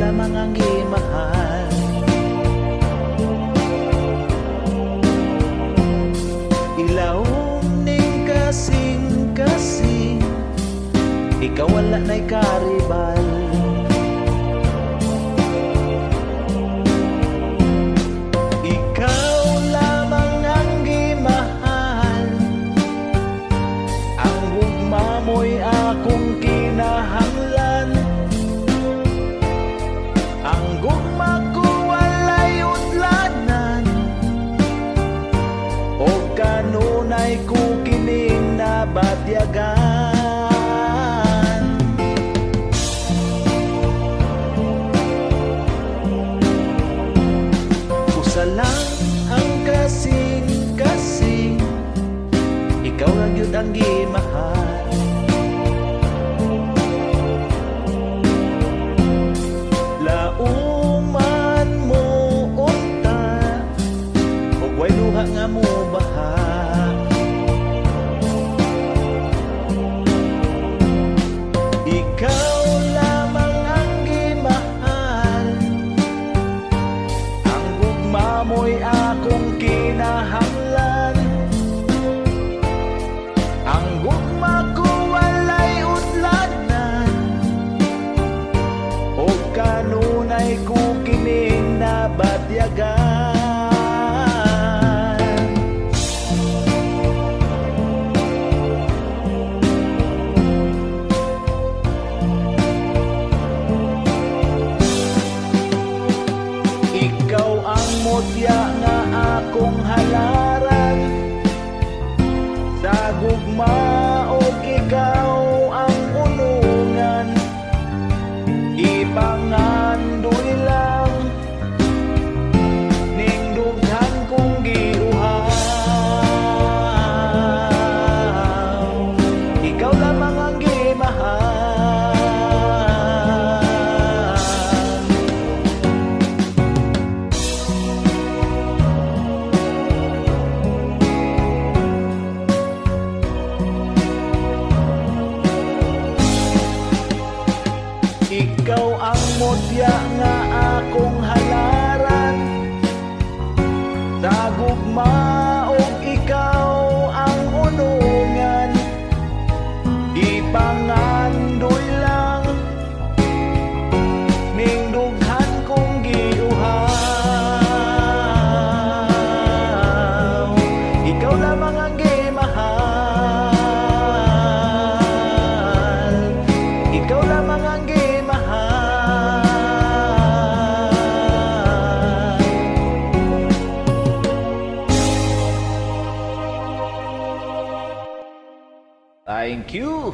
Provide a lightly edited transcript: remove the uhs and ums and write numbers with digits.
lamang ang imahal. Ilawom ning kasing-kasing, ikaw wala na'y karibal. Ikaw lamang ang gimahal, ang gugma mo'y akong kinahanglan. Ang gugma ko walay utlanan, o kanunay ko kining nabatyagan. Usa lang ang kasing-kasing, ikaw lang yun ang gimahal. Lauman mo unta, o way luha nga mo baha. Ikaw lamang ang gimahal, ang gugma mo'y akong kinahanglan. Ang gugma ko walay utlanan, o kanunay ko kining nabatyagan. Ikaw ang mutya nga akong halaran, sa gugma og ikaw ang unungan. Ipangandoy lang ning dughan kong giuhaw. Ikaw lamang ang gimahal. Ikaw ang mutya nga akong halaran, sa gugma og ikaw ang unungan. Ipangandoy lang ning dughan kong giuhaw. Ikaw lamang ang gimahal. Ikaw lamang ang gimahal. Thank you.